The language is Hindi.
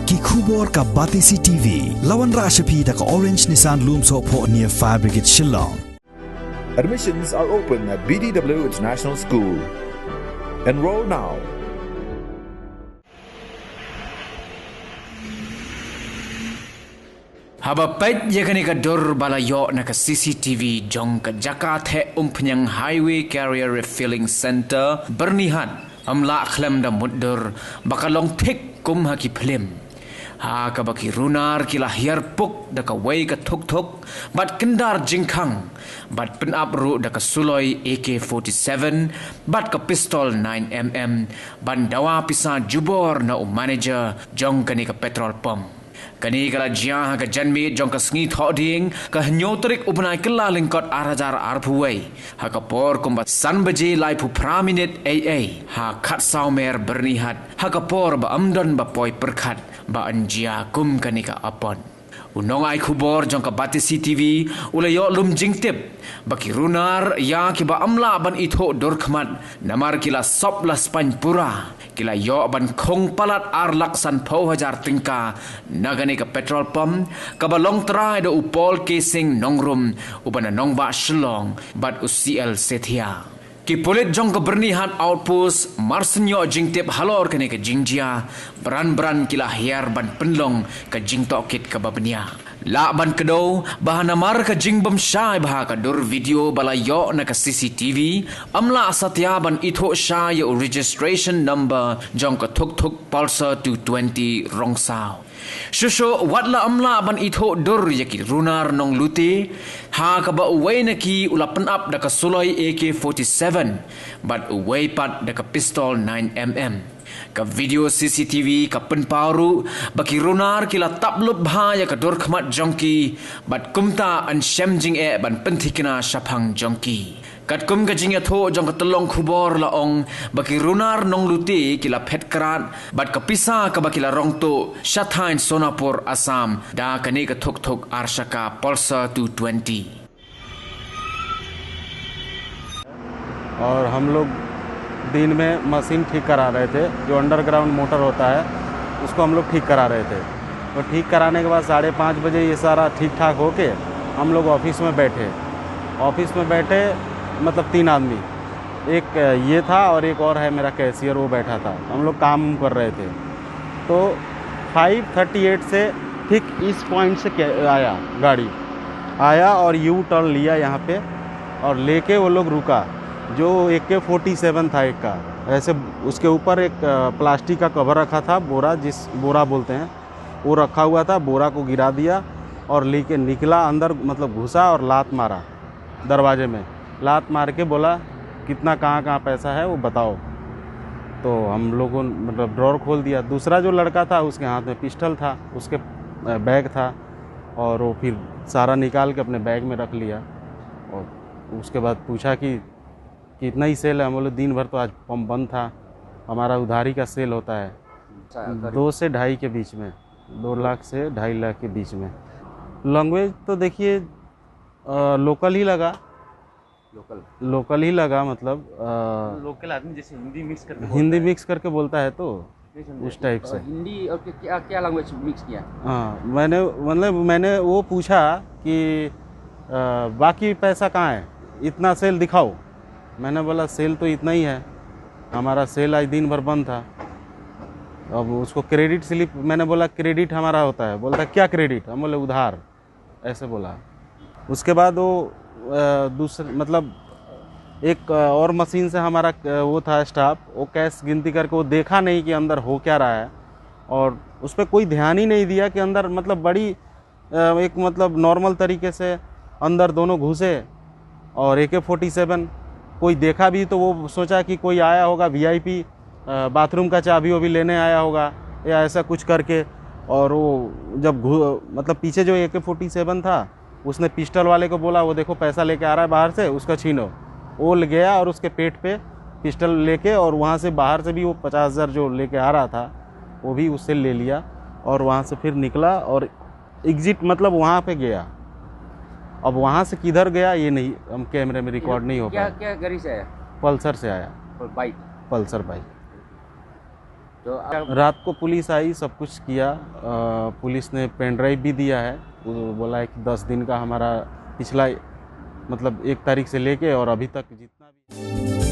ki khubor ka Batisi TV lawan ra shapi da ka Orange Nissan Lumso pho near Fire Brigade Shillong. Admissions are open at BDW International School. Enroll now. Haba pet yakani ka dor bala yo na ka CCTV jong ka Jakarta the Penyang Highway Carrier Refilling Center bernihan amla khlem da muddur bakalong thik kum haki phlim ha ka baki runar kila hiar puk da ka wei ka thuk thuk bat kendar jingkhang bat pen apru da ka suloi AK47 bat ka pistol 9mm ban dawa pisa jubor na manager jong kani ka petrol pump kani kala jia ka janmi jong ka sngi thoding ka hnyotric upnai kala lingkot arajar arpuwei ha ka por kumba san baje lai pu praminit aa ha khat saumer bernihat ha ka por ba amdon ba poi perkhat ba anjia kum kani ka apon unong ai khubor jong ka Batisi TV ulayo lum jingtip baki runar ya ki ba amla ban itho dorkhmat namar kila soplas panpura kila yo ban khong palat ar laksan 2000 tingka nagani ka petrol pump ka balong trai do upol casing nongrum ubana nongba Shillong bat UCL Sethia ki polit jong ka bernihan outpost marsenyo jingtip halor kene ka jingjia bran kila hiar ban penlong ka jingtok kit ka babnia la ban kedo bahana mar ka jingbam syai bah ka dur video balayo na ka CCTV amla satya ban itho syai registration number jong ka thuk Pulsar 220 rongsau shusho watla amla ban itho dur yaki runar nong luti ha ka ba uway na ki ulapan up da ka suloi AK47 but uway pat da ka pistol 9mm ka video CCTV ka penparu baki runar kila tablub bhaya ka dur khmat jongki but kumta an shamjing e ban penthikna shaphang jongki kat kum ka jingya tho jong ka telong khubor la ong baki runar nong luti kila phet krat bat ka pisa ka bakila rongto Shathain Sonapur Assam da kani ka thuk arshaka Pulsar 220 और हम लोग दिन में मशीन ठीक करा रहे थे जो अंडरग्राउंड मोटर होता है उसको हम लोग ठीक करा रहे थे तो ठीक कराने के बाद 5:30 बजे ये सारा ठीक ठाक होके हम लोग ऑफिस में बैठे मतलब 3 आदमी एक ये था और एक और है मेरा कैशियर वो बैठा था हम लोग काम कर रहे थे तो 5:38 से ठीक इस पॉइंट से आया गाड़ी आया और यू टर्न लिया यहाँ पे और लेके वो लोग रुका जो AK47 था एक का ऐसे उसके ऊपर एक प्लास्टिक का कवर रखा था बोरा बोलते हैं वो रखा हुआ था बोरा को गिरा दिया और लेके निकला अंदर मतलब घुसा और लात मारा दरवाजे में लात मार के बोला कितना कहाँ पैसा है वो बताओ तो हम लोगों मतलब ड्रॉर खोल दिया दूसरा जो लड़का था उसके हाथ में पिस्टल था उसके बैग था और वो फिर सारा निकाल के अपने बैग में रख लिया और उसके बाद पूछा कि कितना ही सेल है हम बोले दिन भर तो आज पंप बंद था हमारा उधारी का सेल होता है 2 से 2.5 के बीच में 2 लाख से 2.5 लाख के बीच में लैंग्वेज तो देखिए लोकल ही लगा मतलब लोकल आदमी जैसे हिंदी मिक्स करके बोलता है तो उस टाइप से हिंदी और क्या लैंग्वेज मिक्स किया हाँ मैंने वो पूछा कि बाकी पैसा कहाँ है इतना सेल दिखाओ मैंने बोला सेल तो इतना ही है हमारा सेल आज दिन भर बंद था अब उसको क्रेडिट स्लिप मैंने बोला क्रेडिट हमारा होता है बोलता क्या क्रेडिट हम बोले उधार ऐसे बोला उसके बाद वो दूसरे मतलब एक और मशीन से हमारा वो था स्टाफ वो कैश गिनती करके वो देखा नहीं कि अंदर हो क्या रहा है और उस पर कोई ध्यान ही नहीं दिया कि अंदर मतलब बड़ी एक मतलब नॉर्मल तरीके से अंदर दोनों घुसे और AK47 कोई देखा भी तो वो सोचा कि कोई आया होगा VIP बाथरूम का चाबी वो भी लेने आया होगा या ऐसा कुछ करके और वो जब मतलब पीछे जो AK47 था उसने पिस्टल वाले को बोला वो देखो पैसा लेके आ रहा है बाहर से उसका छीनो वो गया और उसके पेट पे पिस्टल लेके और वहाँ से बाहर से भी वो 50,000 जो लेके आ रहा था वो भी उससे ले लिया और वहाँ से फिर निकला और एग्जिट मतलब वहाँ पे गया अब वहाँ से किधर गया ये नहीं हम कैमरे में रिकॉर्ड नहीं हो पाया क्या गाड़ी से आया पल्सर से आया बाइक पल्सर बाइक तो रात को पुलिस आई, सब कुछ किया। पुलिस ने पेन ड्राइव भी दिया है। वो बोला है कि 10 दिन का हमारा पिछला मतलब 1 तारीख से लेके और अभी तक जितना भी